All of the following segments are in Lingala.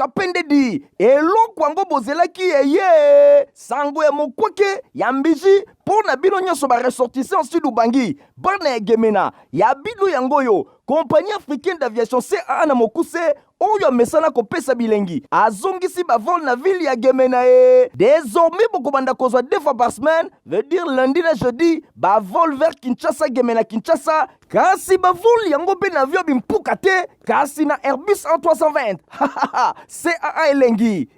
kapende di eloko yango bozelaki eye sango ya mokweke ya mbiji pona bino nyonso ba ressortissant sud ubangi bana egemena ya bilu yango yo compagnie africaine d'aviation CAA na mokuse oyo mesana kopesa bilengi azongisi bavol na ville ya Gemena désormais bokobanda kozwa 2 fois par semaine veut dire lundi na jeudi bavol vers Kinshasa Gemena Kinshasa kasi bavol yango pe na avion bimpuka te kasi na Airbus A320 CAA elengi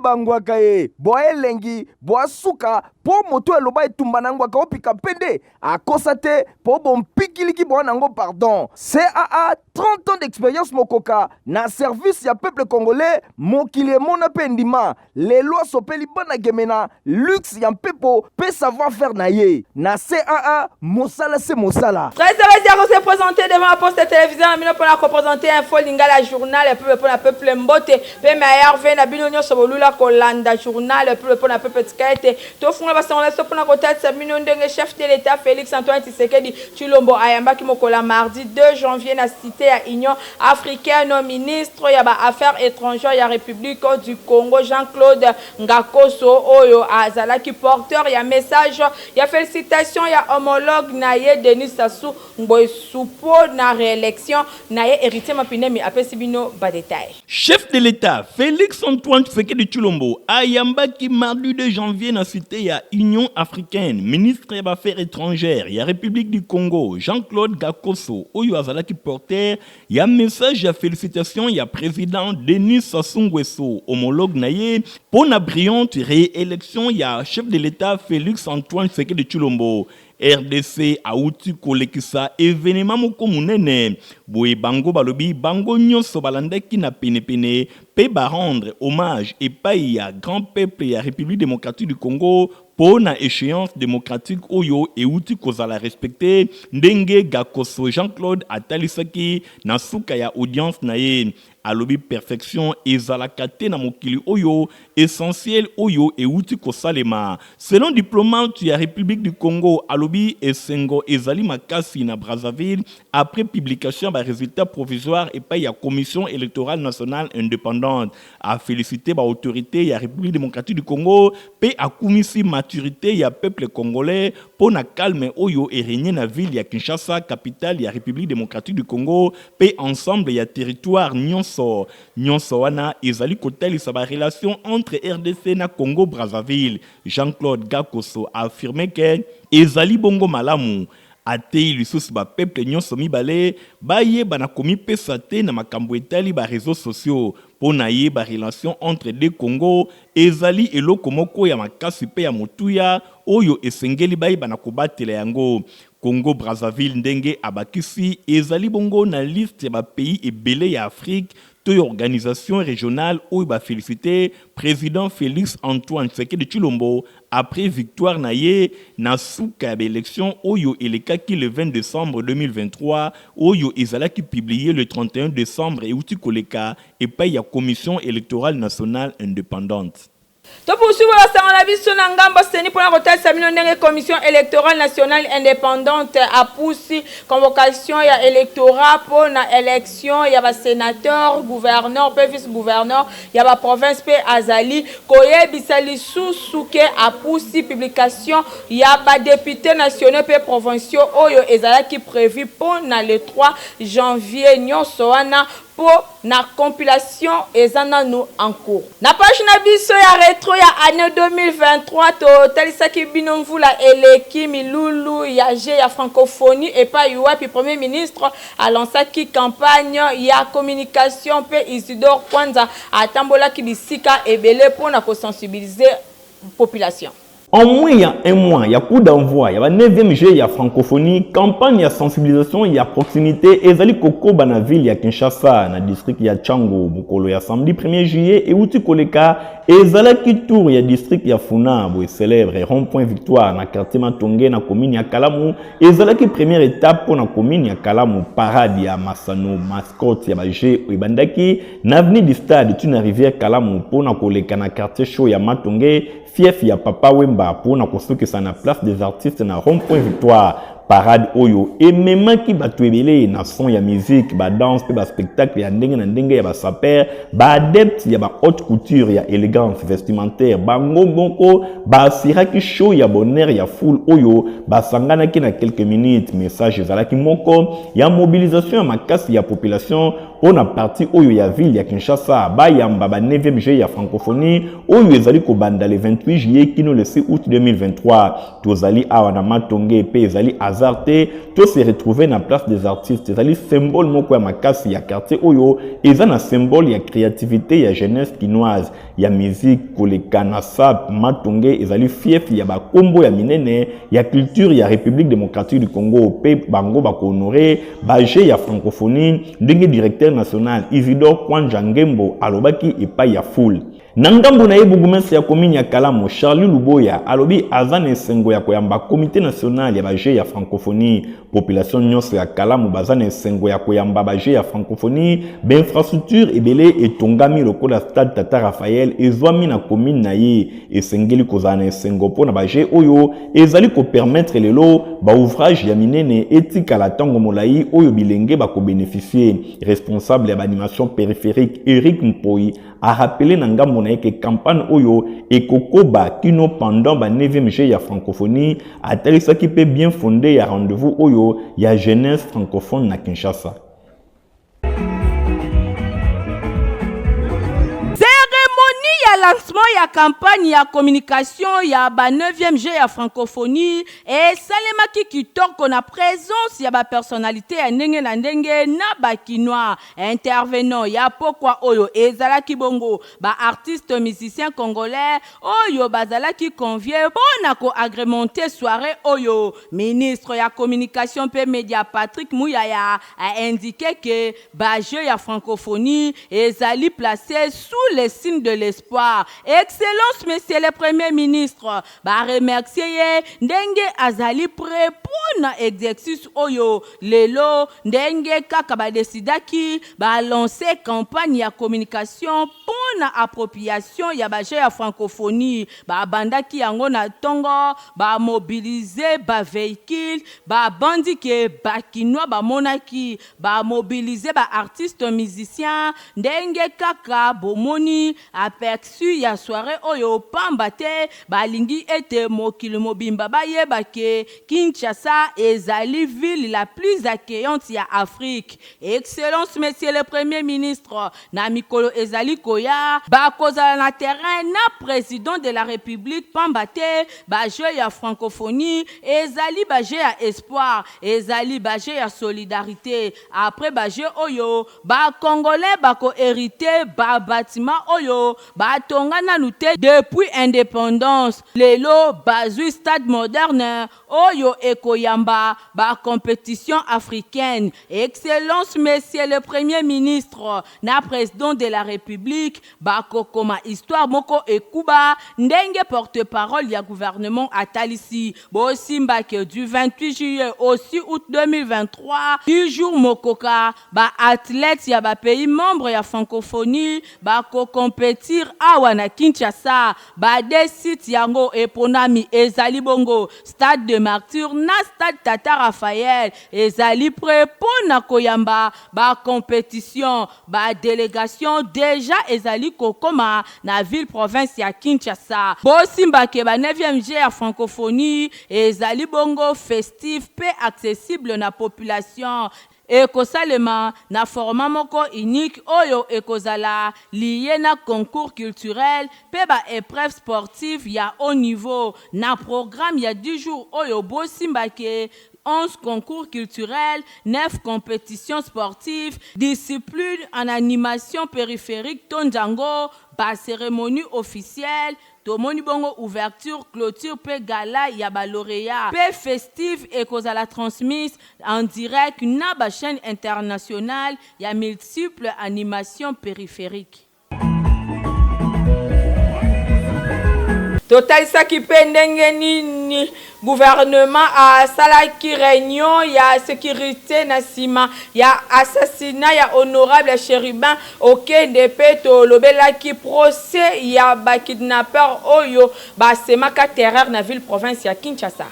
bangwaka boa elengi boa suka po moto eloba etumba nangwaka opika pende akosa te po bompikiliki boa nango pardon CAA 30 ans d'expérience mokoka na service ya peuple congolais mokili emona pe ndima lelo asopeli bana Gemena luxe ya mpepo pe savoir faire na ye na CAA mosala se mosala. Très heureux de se présenter devant la poste de télévision amino pour la présenter info lingala journal pour la peuple mbote pe meilleur ve na bino nyonso bolula kolanda journal pour la peuple tikaete to funga basonga so pour na kotata sabino ndenge chef de l'état Félix Antoine Tshisekedi Tshilombo ayambaki mokola mardi 2 janvier na cité ya Union africaine au ministre ya ba affaires étrangères ya République du Congo Jean-Claude Ngakoso oyo azalaki porteur ya message ya félicitations ya homologue na ye Denis Sassou Nguesso na réélection na ye héritier mapinemi apesi bino ba détail. Chef de l'état Félix Antoine Tshisekedi Tshilombo ayambaki mardi 2 janvier na cité ya Union africaine ministre ya affaires étrangères ya République du Congo Jean-Claude Ngakoso oyo azalaki porteur ya message ya félicitations ya président Denis Sassou Nguesso homologue na ye pour na brillante réélection ya chef de l'état Félix Antoine Tshisekedi Tshilombo. RDC auti kolekisa événement moko munene boye bango balobi bango nyonso balandaki na pene pe ba rendre hommage et paye ya grand peuple ya République démocratique du Congo pour na échéance démocratique oyo euti kozala respecter ndenge Ngakoso Jean-Claude atalisaki na suka ya audience na ye alobi perfection ezalaka te na mokili oyo essentiel oyo euti kosalema selon diplomate ya République du Congo alobi esengo ezali makasi na Brazzaville après publication ba résultat provisoire et pas ya commission électorale nationale indépendante a félicité ba autorité ya République démocratique du Congo pe akumisi maturité ya peuple congolais pour na calme oyo et régner na ville ya Kinshasa capitale ya République démocratique du Congo pe ensemble ya territoire nyonso wana ezali kotalisa ba relation entre RDC na Congo Brazzaville. Jean-Claude Ngakoso a affirmé que ezali bongo malamu atei lisusu ba peuple nyonso mibale baye bana komi pesa te na makambo etali ba réseaux sociaux pona ye ba relation entre deux Congo ezali eloko moko ya makasi pe ya motuya oyo esengeli baye bana kobatela yango. Congo Brazzaville ndenge abakisi ezali bongo na liste ya ba pays ebele ya Afrique to organisation régionale oyo ba félicité président Félix Antoine Tshisekedi Tshilombo après victoire na ye na suka ya élection oyo elekaki le 20 décembre 2023 oyo ezalaki publié le 31 décembre et uti koleka et pa ya commission électorale nationale indépendante. To poursuivre la biso na ngambo seni pour la rotation de commission électorale nationale indépendante a poussé convocation ya électorat pour la élection ya ba sénateur gouverneur pe vice gouverneur ya ba province pe azali koyebisa lisusu ke a poussé publication ya ba député national pe provinciaux oyo ezalaki prévu pour na le 3 janvier nyonso wana pour na compilation ezana nous en cours. Na page na biso ya rétro ya année 2023 to talisaki binomvula eleki milulu ya G ya francophonie et pas yuapi premier ministre a lancé qui campagne ya communication pe Isidore Kwanza atambola ki bisika ebele pour na sensibiliser population. En moins, il y a un mois, il y a coup d'envoi, il y a 9e G, il y a francophonie, campagne, il y a sensibilisation, il y a proximité, et zali koko bana ville, il y a Kinshasa, na district, il y a Tchango, Bukolo, il y a samedi 1er juillet, et Outi Koleka, et zalaki tour, il y a district, il y a Funa, Boy célèbre, et rond-point victoire, na quartier Matongé, na commune, il y a Kalamu, et zalaki première étape pour na commune, il y a Kalamu, parade, il y a Masano, mascotte, il y a G, Ibandaki, n'avenue du stade, tu na rivière Kalamu, pour na Koleka, na quartier chaud, il y a Matongé, fief, il y a Papa Wemba, pour na construire que ça na place des artistes, na rond-point victoire. parade oyo et même qui bato ebele na son ya musique ba danse pe ba spectacle ya ndenge na ndenge ya ba saper ba adepte ya ba haute couture ya élégance vestimentaire bango moko ba siraki show ya bonheur ya foule oyo ba sangana ki na quelques minutes message ezalaki moko ya mobilisation ya makasi ya population on a parti oyo ya ville ya Kinshasa ba yamba ba 9e juillet ya francophonie oyo ezali ko banda le 28 juillet kino le 6 août 2023 tozali awa na matonge pe ezali azarte to se retrouver na place des artistes ezali symbole moko ya makasi ya quartier oyo eza na symbole ya créativité ya jeunesse kinoise ya musique koleka na sap matonge ezali fief ya bakombo ya minene ya culture ya République démocratique du Congo pe bango ba honorer baje ya francophonie ndenge directeur national Isidore Kwanja Ngembo alobaki epai ya foule Nangambo na bourgmestre ya commune ya Kalamu Charlie Luboya alobi azana esengo ya koyamba comité national ya baje ya francophonie population nyonso ya Kalamu bazana esengo ya koyamba baje ya francophonie infrastructure ebele etongami lokola stade Tata Raphaël ezwami na commune na ye esengeli kozana esengo pona baje oyo ezali ko permettre lelo ba ouvrage ya minene etikala tango molai oyo bilenge ba ko bénéficier responsable ya animation périphérique Eric Mpoi a rappelé Nangambo na que campagne oyo ekokoba kino pendant ba 9e juillet ya francophonie atalisa qui peut bien fondé ya rendez-vous oyo ya jeunesse francophone na Kinshasa. Lancement ya campagne ya communication ya ba 9e juillet ya francophonie et salemaki kitoko na présence ya ba personnalité ya ndenge na ndenge na ba kinois intervenant ya pokwa oyo ezalaki bongo ba artiste musicien congolais oyo bazalaki convié pona ko agrémenter soirée oyo ministre ya communication pe média Patrick Mouyaya a indiqué que ba jeu ya francophonie ezali placé sous le signe de l'espoir. Excellence, monsieur le Premier ministre, ba remercier ndenge azali prêt pour na exercice oyo lelo ndenge kaka ba desidaki ba lancer campagne ya communication pour na appropriation ya ba ya francophonie ba bandaki yango na tongo ba mobiliser ba véhicule ba bandike ba kinois ba monaki ba mobiliser ba artiste musicien ndenge kaka bomoni aperçu ya soirée oyo pamba te balingi ete mokili mobimba bayeba ke Kinshasa ezali ville la plus accueillante ya Afrique. Excellence monsieur le Premier ministre na mikolo ezali koya bakozala na terrain na président de la République pamba te baje ya francophonie ezali baje ya espoir ezali baje ya solidarité après baje oyo ba congolais bako hériter ba bâtiment oyo ba tongana nute depuis indépendance lelo bazui stade moderne oyo ekoyamba ba compétition africaine. Excellence monsieur le Premier ministre na président de la République bako koma histoire moko ekuba ndenge porte-parole ya gouvernement atalisi bosimba que du 28 juillet au 6 août 2023 du jour mokoka ba athlètes ya ba pays membres ya francophonie bako compétir awa na Kinshasa ba de sites yango eponami ezali bongo stade de Martyrs na stade Tata Raphaël ezali prêt pour na koyamba ba compétition ba délégation déjà ezali kokoma na ville province ya Kinshasa bosimba ke ba 9e juillet ya francophonie ezali bongo festif pe accessible na population ekosalema na format moko unique oyo ekozala lié na concours culturel pe ba épreuve sportive ya haut niveau na programme ya 10 jours oyo bosimba ke 11 concours culturels, 9 compétitions sportives, disciplines en animation périphérique, Tonjango, ba cérémonie officielle, tomoni bongo ouverture, clôture, pe gala, yaba lauréat, pe festif et kozala transmise en direct na ba chaîne internationale, ya multiples animations périphériques. Total saki pendenge nini gouvernement a salaki réunion ya sécurité na sima ya assassinat ya honorable Chérubin okende peto lobelaki procès ya ba kidnapper oyo ba semaka terreur na ville province ya Kinshasa.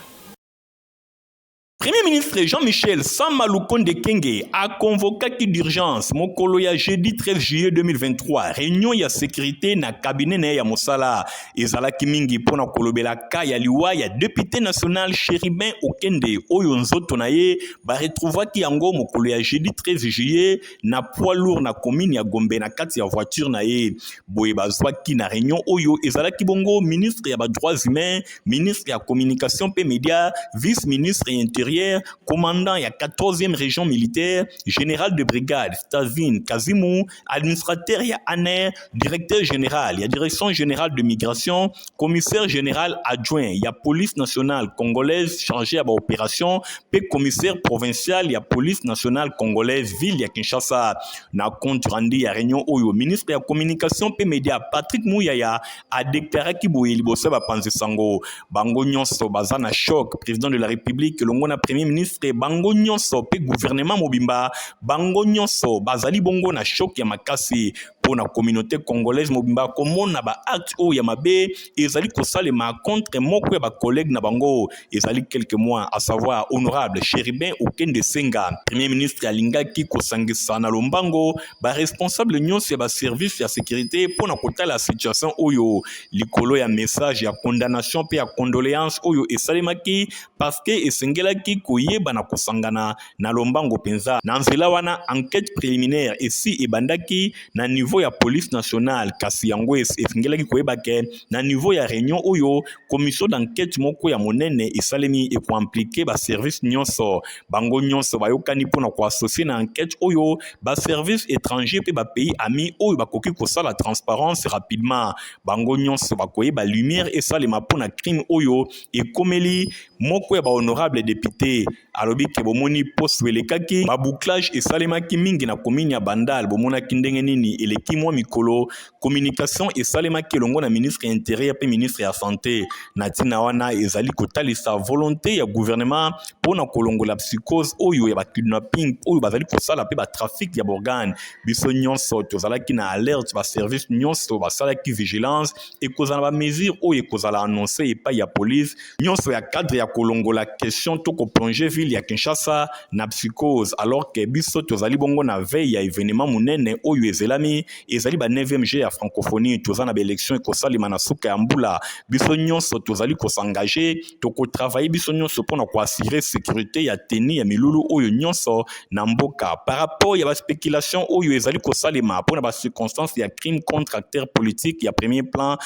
Premier ministre Jean-Michel Samalukonde Kenge a convoqué d'urgence mokolo ya jeudi 13 juillet 2023 réunion ya sécurité na cabinet na ya Mosala ezalaki mingi pona kolobela ka ya liwa ya député national Chéribin Okende oyo nzoto na ye ba retrouvaki yango mokolo ya jeudi 13 juillet na poids lourd na commune ya Gombe na kati ya voiture na ye boye bazwaki na réunion oyo ezalaki bongo ministre ya ba droits humains ministre ya communication pe média vice ministre intérieur commandant ya 14e région militaire, général de brigade Stazine Kazimou, administrateur ya ANER, directeur général ya direction générale de migration, commissaire général adjoint ya police nationale congolaise chargé à l'opération, pe commissaire provincial ya police nationale congolaise ville ya Kinshasa. Na compte rendu ya réunion oyo ministre ya communication pe média Patrick Mouyaya a déclaré ki boye liboso ba panze sango bango nyonso bazana choc président de la République longona premier ministre bango nyonso pe gouvernement mobimba bango nyonso bazali bongo na choc ya makasi pour la communauté congolaise mobimba komona ba acte o ya mabe ezali kosalema contre moko ya ba collègue na bango ezali quelques mois à savoir honorable Chéribin Okende Senga premier ministre alingaki kosangisa na lombango ba responsable nyonso ya ba service ya sécurité pour na kota la situation oyo likolo ya message ya condamnation pe ya condoléance oyo esalemaki parce que esengelaki koyeba na kosangana na lombango penza na nzela wana enquête préliminaire esi ebandaki na niveau ya police nationale kasi yango esengelaki koyeba ke na niveau ya réunion oyo commission d'enquête moko ya monene esalemi e ko impliquer ba service nyonso bango nyonso bayokani pona ko associer na enquête oyo ba service étranger pe ba pays ami oyo bakoki kosala transparence rapidement bango nyonso bakoyeba lumière esalema pona crime oyo ekomeli moko ya ba honorable député alobi ke bomoni poste welekaki ba bouclage esalemaki mingi na commune ya Bandal bomonaki ndenge nini eleki mwa mikolo communication esalemaki longo na ministre intérieur pe ministre ya santé na tina wana ezali kotalisa volonté ya gouvernement pona kolongola psychose oyo ya ba kidnapping oyo bazali kosala pe ba trafic ya organe biso nyonso tozalaki na alerte ba service nyonso basalaki vigilance et kozala ba mesure oyo ekozala annoncer epai ya police nyonso ya cadre ya kolongola question to ko plonger ville ya Kinshasa na psychose alors que biso tozali bongo na veille ya événement munene oyo ezelami ezali ba 9e G ya francophonie tozana ba élection ekosalima na suka ya mbula biso nyonso tozali kosangager to ko travailler biso nyonso pona ko assurer sécurité ya teni ya milulu oyo nyonso na mboka par rapport ya ba spéculation oyo ezali kosalima pona ba circonstances ya crime contre acteur politique ya premier plan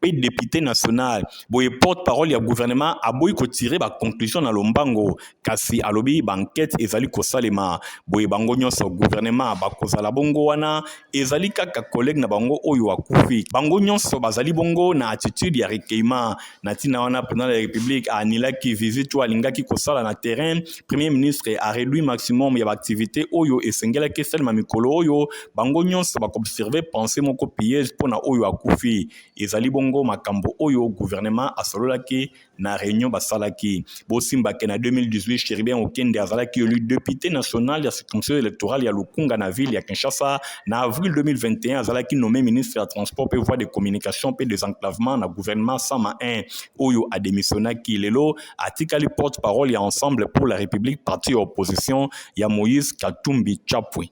député national boye porte-parole ya gouvernement aboyi ko tirer ba conclusion na lombango kasi alobi ba enquête ezali kosalema boye bango nyonso gouvernement bakozala bongo wana ezali kaka collègue na bango oyo akufi bango nyonso bazali bongo na attitude ya recueillement na tina wana président de la République a anilaki visite ou alingaki kosala na terrain premier ministre a réduit maximum ya activité oyo esengela ke selma mikolo oyo bango nyonso bakobserver penser moko piège pona oyo akufi ezali bongo makambo oyo gouvernement asololaki na réunion basalaki bosimbake na 2018 Chéribin Okende azalaki élu député national ya circonscription électorale ya Lukunga na ville ya Kinshasa na avril 2021 azalaki nommé ministre ya transport pe voie de communication pe désenclavement na gouvernement Sama 1 oyo a démissionnaki lelo atikali porte-parole ya ensemble pour la République parti opposition ya Moïse Katumbi Chapwe.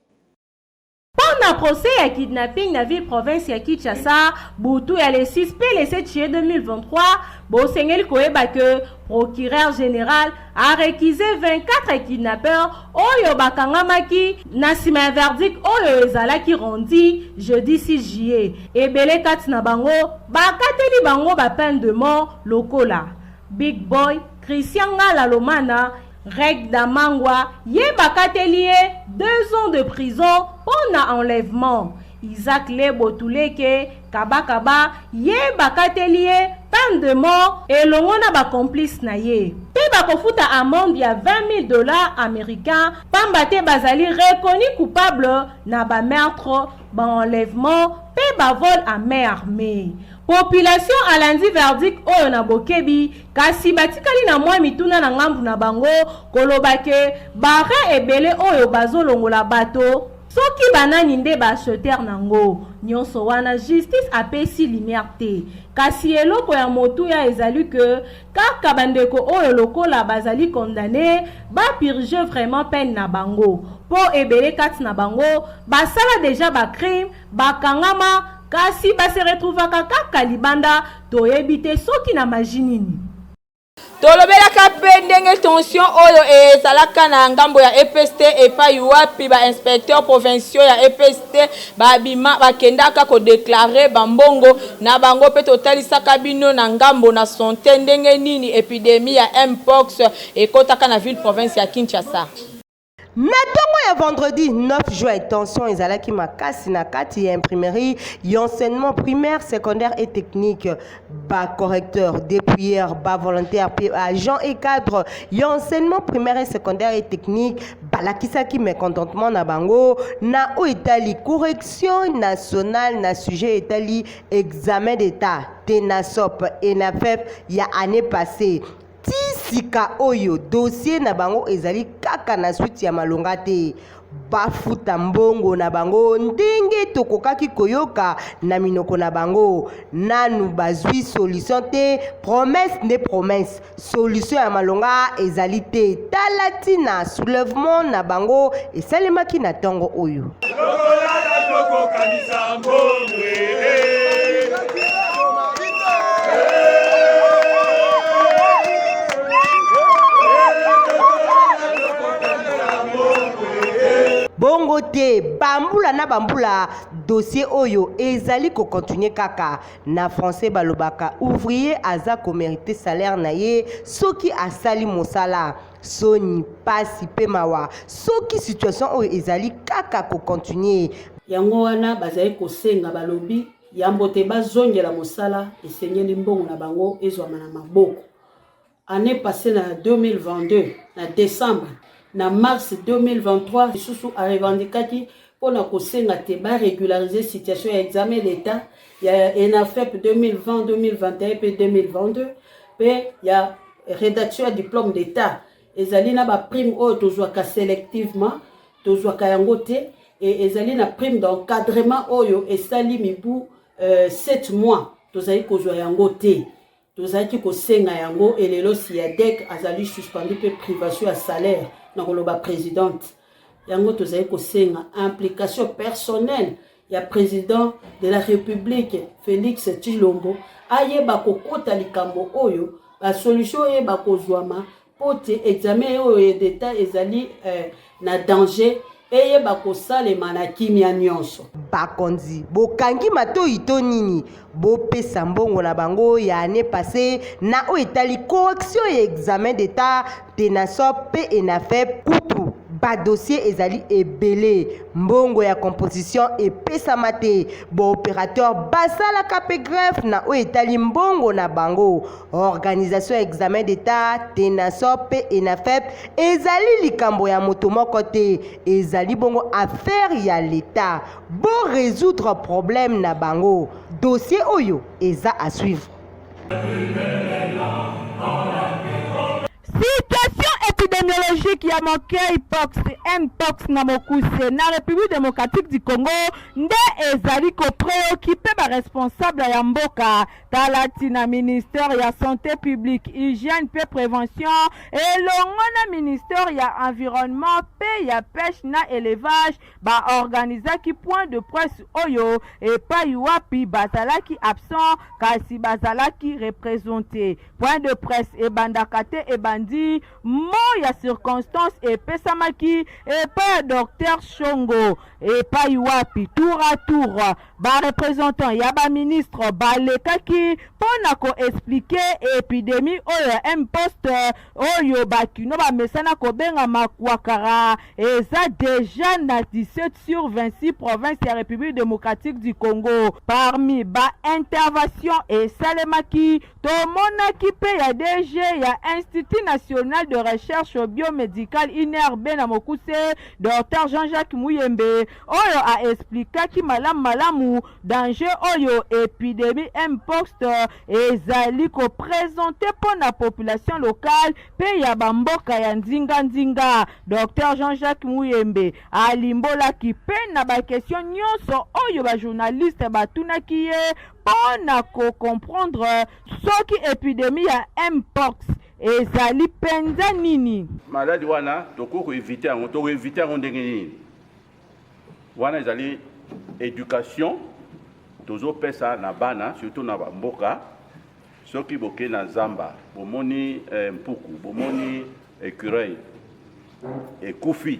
Pendant procès à kidnapping na ville province ya Kinshasa, Boutou ya le 6 p le 7 juillet 2023, Bosengeli koyeba que procureur général a réquisé 24 kidnappeurs oyo bakangamaki na sima ya verdict oyo ezalaki rendi jeudi 6 juillet. Ebele kati na bango bakateli bango ba peine de mort lokola Big Boy, Christian Ngala Lomana, Reg Damangwa, ye bakateli 2 ans de prison pour enlèvement. Isaac Lebo Tuleke, Kaba, ye bakateli peine de mort et l'on ba complice na ye. Pe bakofuta amende ya $20,000 américains, pambate bazali reconnu coupable na ba meurtre, ba enlèvement, pe ba vol à main armée. Population alandi verdict oyo na bokebi kasi batikali na mwa mituna na ngambu na bango kolobake bare ebele oyo bazolongola bato soki banani nde bachoter nango nyonso wana justice apesi liberté kasi eloko ya motuya ezali ke kaka bandeko oyo lokola bazali condamné bapurge vraiment peine na bango po ebele kati na bango basala deja bacrime bakangama kasi base retrouvaka kaka libanda toyebi te soki na maji nini. Tolobelaka pe ndenge tension oyo ezalaka na ngambo ya EPST epai wapi ba inspecteur provinciaux ya EPST babima bakendaka ko déclarer bambongo na bango pe totalisaka bino na ngambo na santé ndenge nini épidémie ya Mpox ekotaka na ville province ya Kinshasa. Na tongo ya vendredi 9 juin, tension ezalaki makasi na kati ya imprimerie y'enseignement primaire, secondaire et technique, bas correcteur, dépouilleur, bas volontaire, agent et cadre y'enseignement primaire et secondaire et technique, balakisaki mécontentement na bango na o etali correction nationale na sujet etali examen d'état TENASOP ENAFEP ya année passée. Tisika oyo dossier na bango ezali kaka na suite ya malonga te bafuta mbongo na bango ndenge tokokaki koyoka na minoko na bango nanu bazwi solution te promesse ne promesse solution ya malonga ezali te talati na soulèvement na bango esalemaki na tongo oyo bongo te bambula na bambula dossier oyo ezali ko continuer kaka na français balobaka ouvrier aza ko mériter salaire na ye soki asali mosala soni pasi pe mawa soki situation oyo ezali kaka ko continuer yango wana bazali kosenga balobi yambo te bazongela mosala esenyeli mbongo na bango ezwama na maboko année passée na 2022 na décembre na mars 2023 lisusu a revendikaki pona kosenga te ba régulariser situation ya examen d'état ya ENAFEP 2020 2021 et 2022 pe ya rédaction ya diplôme d'état ezali na ba prime oyo tozwaka sélectivement tozwaka yango te et ezali na prime d'encadrement oyo esali mibu 7 mois tozali kozwa yango te tozali kosenga yango elelo si ya dek azali suspendu pe privation ya salaire na koloba présidente yango tozali kosenga implication personnelle ya président de la République Félix Tshilombo ayeba kokota likambo oyo ba solution yeba kozwama pote examen oyo d'état ezali na danger eyeba kosalema na kimia nyonso bakonzi bokangi matoi to nini bopesa mbongo na bango ya année passée na o etali correction ya examen d'état TENASOP pe ENAFEP kutu ba dossier ezali ebele mbongo ya composition epesama te bo opérateur basala kape greffe na o etali mbongo na bango organisation examen d'état TENASOP pe ENAFEP ezali likambo ya moto moko te ezali bongo affaire ya l'état bo résoudre problème na bango dossier oyo eza à suivre. Situation épidémiologique ya moke Mpox na mokuse na République démocratique du Congo nde ezali ko préoccupé ba responsable ya mboka talati na ministère ya santé publique hygiène pe prévention elongo na ministère ya environnement pe ya pêche na élevage ba organisaki point de presse oyo epai wapi bazalaki absent kasi bazalaki représenté point de presse ebandaka te ebandi mo ya circonstance epesamaki epai docteur Shongo epai wapi tour à tour ba représentant ya ba ministre balekaki pona ko expliquer épidémie oyo Mpox oyo bakino ba mesana ko benga makwakara eza déjà na 17 sur 26 provinces ya République démocratique du Congo parmi ba intervention et salemaki tomonaki pe ya DG ya Institut national de recherche biomédical INRB na mokuse Dr Jean-Jacques Muyembe oyo a expliqué ki malamu danger oyo épidémie mpox ezali ko présenter pour la population locale pe ya bamboka ya nzinga. Dr Jean-Jacques Muyembe alimbola ki pe na ba question nyonso oyo ba journaliste batunaki ye pona ko comprendre soki épidémie ya mpox ezali penza nini. Maladie wana toko éviter yango ndenge nini. Wana ezali éducation tozo pesa na bana surtout na mboka soki boke na zamba bomoni mpuku bomoni écureuil et kufi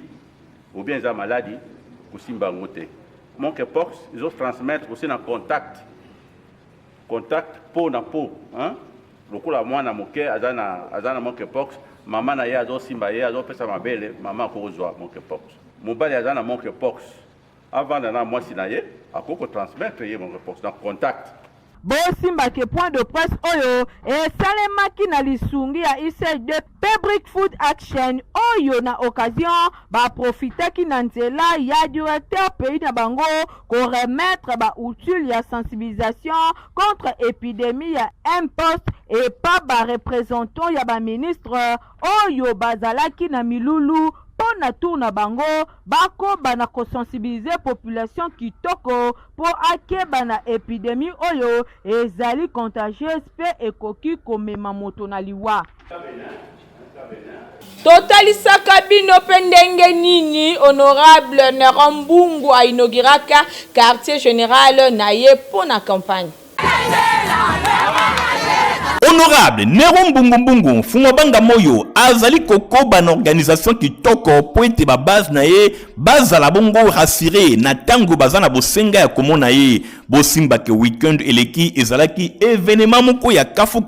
ou bien za maladie kusimba ngote. Monkeypox ils ont transmettre aussi na contact peau na peau hein. Lokola mwana moke azana monkeypox mama na ye azo simba ye azo pesa mabele mama ko zwa monkeypox. Mobali azana monkeypox avant na mwasi na ye akoko transmettre ye monkeypox dans contact. Bosimba ke point de presse oyo esalemaki na lisungi ya ICD Public Food Action oyo na occasion ba profitaki na nzela ya directeur pays na bango ko remettre ba outils ya sensibilisation contre épidémie ya mpox et pas ba représentant ya ba ministre oyo bazalaki na milulu pona tour na bango bako bana ko sensibiliser population kitoko po ake bana épidémie oyo ezali contagieuse pe ekoki komema moto na liwa. Totalisaka bino pendenge nini honorable Nerombungu a inauguraka quartier général na ye pona campagne. Honorable Nerombungu Fumabanga Moyo azali kokoba na organisation kitoko po ete ba base na ye bazala bongo rassuré na tango bazana bosenga ya komona ye bosimba ke weekend eleki ezalaki événement moko ya kafu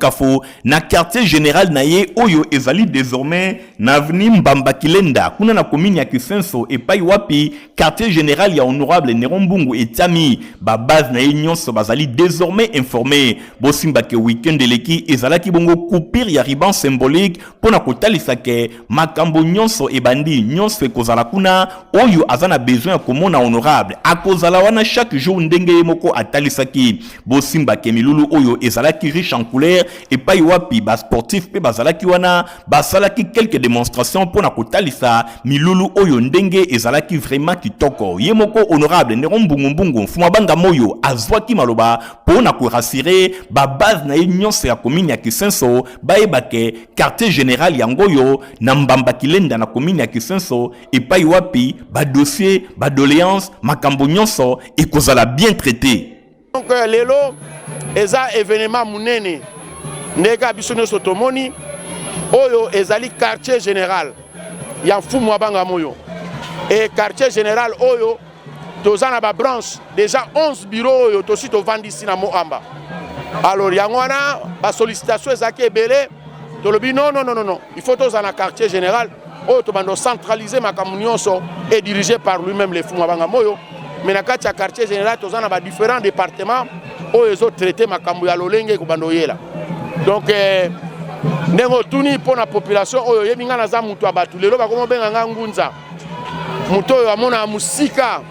na quartier général na ye oyo ezali désormais na avenue Mbamba Kilenda kuna na commune ya Kisenso epai wapi quartier général ya honorable Nerombungu etami ba base na ye nyonso bazali désormais informé bosimba ke weekend eleki ezalaki bongo coupure ya ruban symbolique pona kotalisa ke makambo nyonso ebandi nyonso ekozala kuna oyo azana besoin ya komona honorable akozala wana chaque jour ndenge moko atalisaki bosimba ke milulu oyo ezalaki riche en couleur epai wapi ba sportif pe bazalaki wana basalaki quelques démonstrations pona kotalisa milulu oyo ndenge ezalaki vraiment kitoko ye moko honorable Nerombungu Fumabanga Moyo azwaki maloba pona ko rassurer ba base na ye nyonso ya commune ya Kisenso baebake quartier général ya Ngoyo na Mbamba Kilenda na commune ya Kisenso epai wapi ba dossier ba doléance makambo nyonso ekozala bien traité. Donc lelo eza événement munene ndeka biso nyonso tomoni oyo ezali quartier général ya Fumabanga Moyo et quartier général oyo tozana ba branche déjà 11 bureaux oyo tosi tovandisi na Moamba. Alors yango wana ba sollicitation ezaki ebele tolobi non il faut tous en quartier général oyo tobando centraliser makambo nyonso et dirigé par lui-même les Fumabanga Moyo mais na kati ya quartier général tozana ba différents départements oyo ezo traiter makambo ya lolenge ko bando yela donc ndengo tuni pona population oyo yebinga na za mutu abatu lelo bakomo benga nga ngunza mutu oyo amona musika.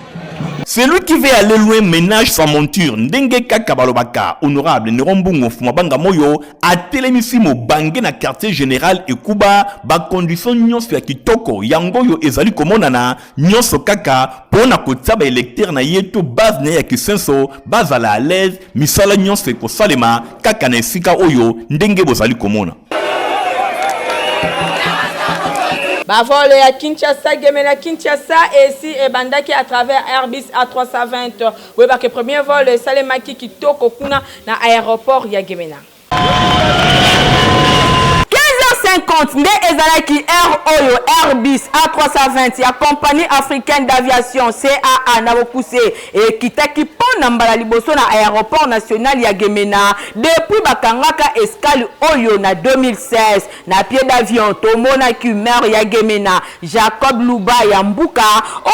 Celui qui veut aller loin ménage sa monture. Ndenge kaka balobaka honorable Nerombungu Fumabanga Moyo a telemisi mo bange na quartier général Ekuba ba condition nyonso ya kitoko yangoyo ezali komonana nyonso kaka pona kotaba électeur na yeto base na ya Kisenso bazala à l'aise misala nyonso ekosalema kaka na esika oyo ndenge bozali komona. Bavolo ya Kinshasa, Gemena Kinshasa, et ici, et bandaki à travers Airbus A320. Oui, parce que premier vol, Salemaki qui toko kuna na aéroport ya Gemena. 50 nde ezalaki Air Oyo Airbus A320 ya compagnie africaine d'aviation CAA na bokuse et kitaki pona mbala liboso na aéroport national ya Gemena depuis bakangaka escale Oyo na 2016 na pied d'avion tomonaki maire ya Gemena Jacob Luba ya Mbuka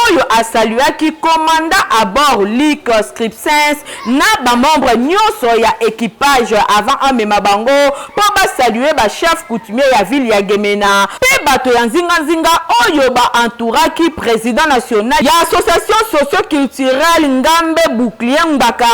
Oyo asaluaki commandant à bord Lick Scripsens na ba membre nyonso ya équipage avant amema bango po ba saluer ba chef coutumier ya ville ya Gemena pe bato ya nzinga oyo ba entouraki président national ya association socio-culturelle Ngambe Bouclier Mbaka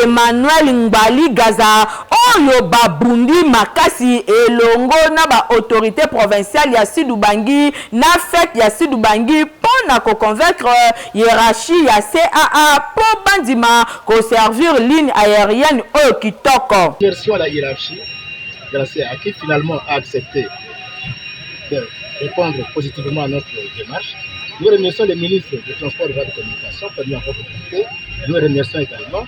Emmanuel Ngbali Gaza oyo babundi makasi elongo na ba autorité provinciale ya Sidubangi na fête ya Sidubangi pona ko convaincre hiérarchie ya CAA po bandima ko servir ligne aérienne au kitoko. Merci à la hiérarchie de la CAA qui finalement a accepté de répondre positivement à notre démarche. Nous remercions les ministres des Transports et de la Communication qui ont mis en compte. Nous remercions également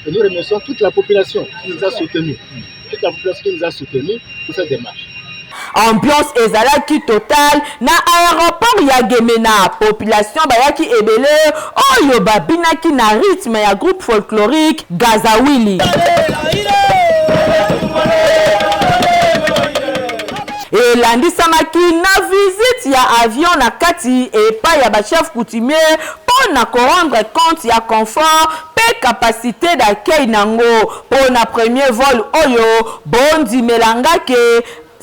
et nous remercions toute la population qui nous a soutenus. Toute la population qui nous a soutenus pour cette démarche. Ambiance ezalaki total na aéroport ya Gemena. Population bayaki ebele oyo babinaki na rythme ya groupe folklorique Gazawili. Elandisamaki na visite ya avion na kati epai ya ba chef coutumier pour na rendre compte ya confort pe capacité d'accueil nango pour na premier vol oyo bondi melangake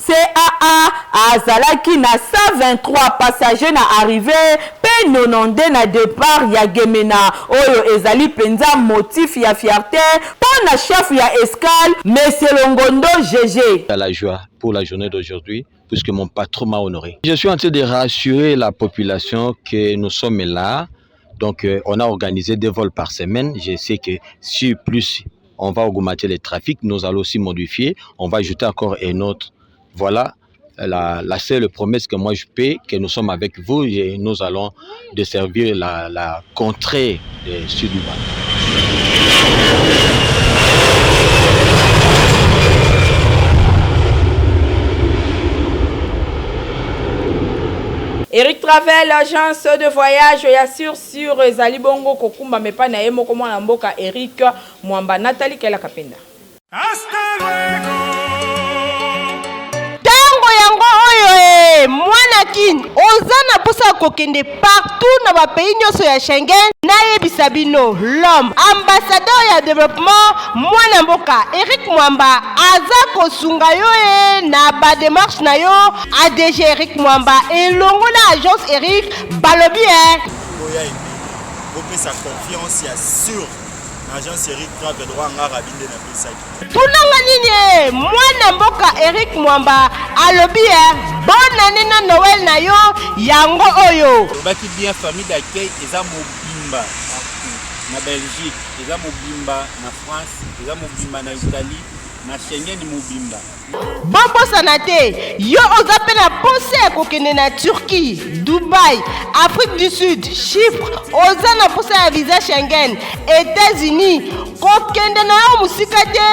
CAA azalaki na 123 passagers na arrivé pe 92 na départ ya Gemena oyo ezali penza motif ya fierté pour na chef ya escale Monsieur Longondo GG. À la joie pour la journée d'aujourd'hui puisque mon patron m'a honoré. Je suis en train de rassurer la population que nous sommes là. Donc on a organisé 2 vols par semaine. Je sais que si plus on va augmenter le trafic, nous allons aussi modifier. On va ajouter encore un autre. Voilà la seule promesse que moi je paie, que nous sommes avec vous et nous allons desservir la contrée de Sud-Ubangi. Eric Travel, agence de voyage, assure sur Zalibongo Kokumba Mepa na Emo Komo na Mboka Eric Mwamba Nathalie Kela Kapenda. Yango oyo mwana kin ozana posa kokende partout na ba pays nyonso ya Schengen na yebisa bino l'homme ambassadeur ya développement mwana mboka Eric Mwamba aza kosunga yo na ba démarche na yo ADG Eric Mwamba elongo na agence Eric balobi sa confiance ya sur agence Eric Travel droit ngara binde na pesa. Tunanga nini mwana mboka Eric Mwamba alobi bonne année na Noël na yo yango oyo. Baki bien famille d'accueil eza mobimba na Belgique, eza mobimba na France, eza mobimba na Italie, na Schengen mobimba. Bombo sanate yo oza pe na pose kokende na Turquie, Dubaï, Afrique du Sud, Chypre, oza na pose ya visa Schengen, États-Unis, kokende na yo musika te,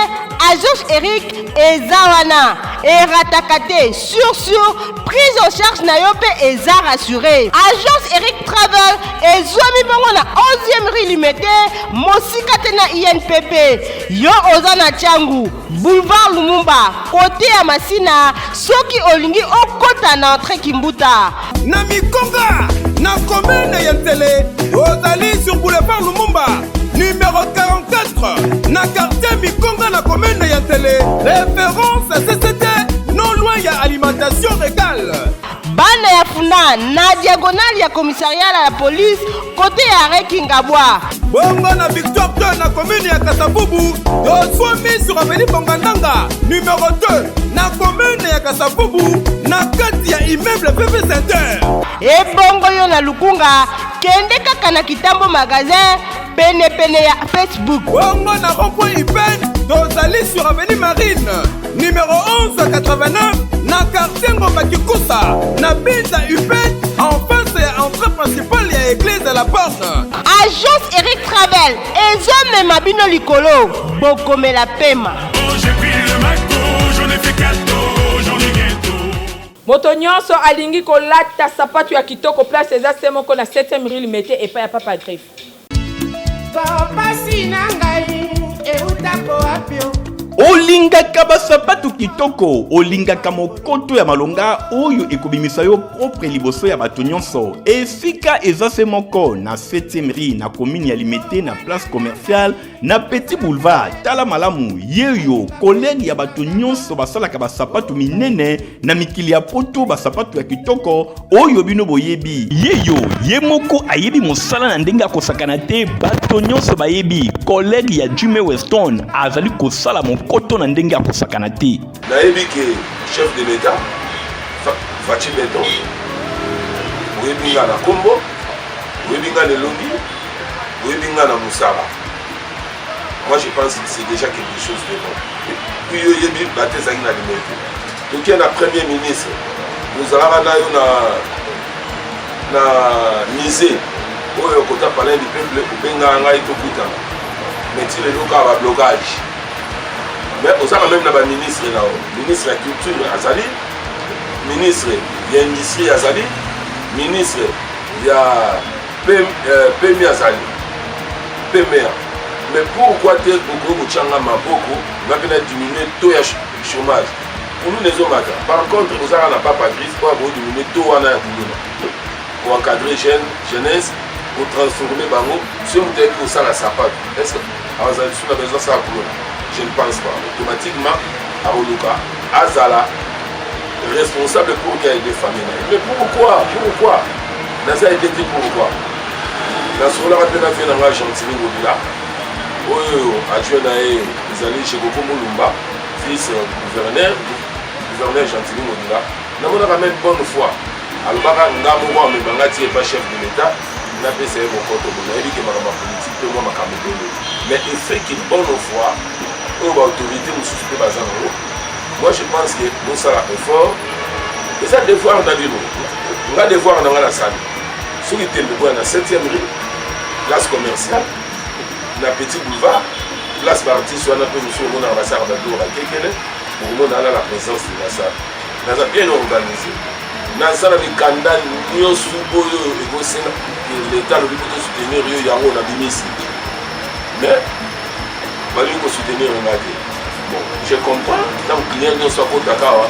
agence Eric eza wana erataka te sur prise en charge na yo pe eza rassuré. Agence Eric Travel ezwami bongo na 11e rue Limete, mosika te na INPP. Yo oza na Tiangu, boulevard Lumumba, côté ya Masina, soki olingi okota na entrée Kimbuta. Na Mikonga, na commune ya Ntele, ozali sur boulevard Lumumba, numéro 44, na quartier Mikonga na commune ya Ntele. Référence à CCT, non loin ya alimentation régale. Bana ya Funa, na diagonale ya commissariat la police, côté ya Rekingabwa. Bongo na Victoire 2 na commune ya Kasavubu, yoswami sur avenue Bongandanga, numéro 2, na commune ya Kasavubu, na kati ya immeuble PP Center. E bongo yo na Lukunga, kende kaka na Kitambo magasin, pene ya Facebook. Bongo na rond-point Ipen, dozali sur avenue Marine, numéro 1189, na quartier Ngomba Kikusa, na Binza Ipen, en face ya entrée principale ya église de la Porte. Agence Eric Travel, ezome mabino likolo, bokomela pema. J'ai pris le maco, j'en ai fait cadeau, j'en ai bientôt. Moto nyonso alingi kolata sapatu ya kitoko place eza semoko na 7e rue Limete epa ya Papa Griff. Papa sinangai, eutako apio. Oli olingaka basapatu kitoko, olingaka mokoto ya malonga oyo ekobimisa yo propre liboso ya bato nyonso. Esika eza se moko na 7e rue na commune ya Limete na place commerciale na Petit Boulevard. Tala malamu yeyo collègue ya bato nyonso basalaka basapatu minene na mikili ya poto basapatu ya kitoko oyo bino boyebi. Yeyo ye moko ayebi mosala na ndenge akosakana te bato nyonso bayebi. Collègue ya Jimmy Weston azali kosala mokoto na ndenge akosakana te. Nayebi ke chef de l'État Fachi Beton oyebi nga na kombo, oyebi nga na elongi, oyebi nga na musala. Moi je pense que c'est déjà quelque chose de bon. Puis oyebi batezaki na limete. Donc il y a un premier ministre, nous allons na misé oyo kota parler du peuple obenga ngai tokutana. Mais tu le loka ba blocage. Mais on a même na ministre là, ministre de la culture azali, ministre de l'industrie azali, ministre de la PMI azali, PMR. Mais pourquoi tu es beaucoup de changa maboko, on a bien diminué le taux de chômage. Pour nous les hommes, par contre, on n'a pas grise pour diminuer le taux pour encadrer jeunesse, pour transformer bango. Si on dit que ça la sapate, est-ce que on a besoin de ça pour nous? Je ne pense pas. Automatiquement, à Oluka, Azala, responsable pour qu'il y ait des familles. Mais pourquoi? Dans ça, il était pourquoi? Dans ce cas-là, on a fait un gentil au-delà. Adjoint ils allaient chez Gogo Moulumba, fils gouverneur gentil au-delà. Nous avons même bonne foi. Alors, Ngamoua, mais Bangati n'est pas chef de l'État. Il n'a pas essayé mon compte. Il a dit que ma politique, moi, ma caméra. Mais il fait qu'il bonne foi. Autorité nous suspect bazar. Moi je pense que nous ça la effort et ça devoir dans nous on va devoir dans la salle sur le téléphone à 7e rue place commerciale na Petit Boulevard place partie sur un peu monsieur mon ambassade de Dora Kekele pour mon aller la présence de la salle dans un bien organisé dans ça avec Kanda nous sous l'État le but de soutenir yo yango na bimisi mais il faut soutenir un gars. Bon, je comprends. Tant que client ne soit pas d'accord,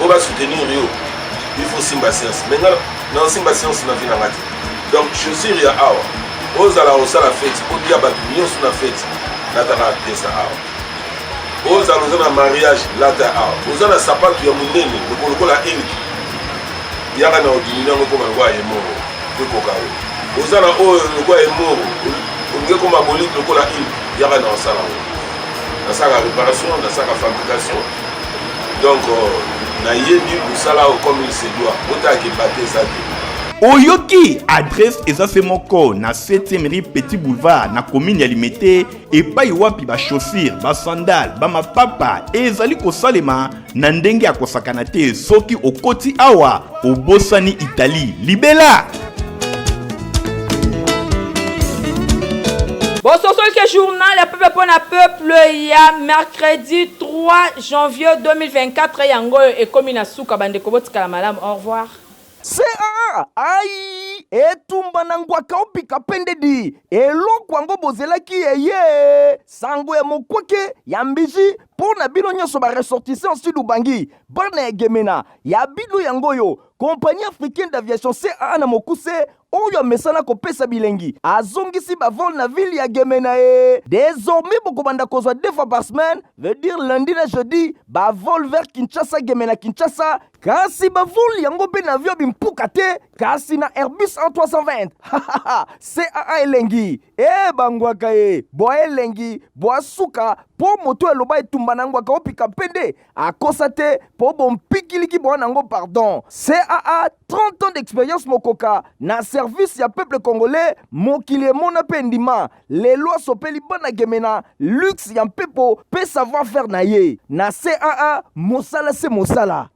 on va soutenir Rio. Il faut Simba Science. Maintenant, dans Simba Science, on a vu la matin. Donc, je suis Ria Awa. Aux ala au sala fête, au dia batunion sur la fête, la tara tesa Awa. Aux ala au mariage, la tara Awa. Aux ala sapat qui a mon nez, le col à il. Il y a un ordinaire comme un roi et mort. De Kokao. Ozala o le quoi est mort on veut comme abolique le cola il y a dans ça dans sa réparation dans sa fabrication donc na yebi musala comme il se doit ota ki bater ça Oyoki adresse ezase moko na 7e rue Petit Boulevard na commune ya Limete et pa iwapi ba chaussures ba sandales ba mapapa ezali kosalema na ndenge ya kosakana te soki okoti awa obosani Italie libela. Bon, ce journal, le peuple pour le peuple, il y a mercredi 3 janvier 2024, Yango et Komina Souka Bandekobot Kalamalam. Au revoir. C'est aïe etumba nangwaka opika pendedi eloko yango bozelaki eye sango ya mokweke ya mbiji pona bino nyonso ba ressortissant sud ubangi bana egemena ya bino yango yo compagnie africaine d'aviation CAA na mokuse oyo mesana kopesa bilengi azongisi bavol na ville ya Gemena désormais bokobanda kozwa 2 fois par semaine veut dire lundi na jeudi bavol vers Kinshasa Gemena Kinshasa kasi bavol yango pe na avion bimpuka te kasi na Airbus A320 CAA elengi bangwaka boa elengi boa suka po moto eloba etumba nangwaka opika pende akosa te po bompikiliki boa nango pardon CAA 30 ans d'expérience mokoka na service ya peuple congolais mokili mona pendima les lois sopeli bana Gemena luxe ya mpepo pe savoir faire na ye na CAA mosala se mosala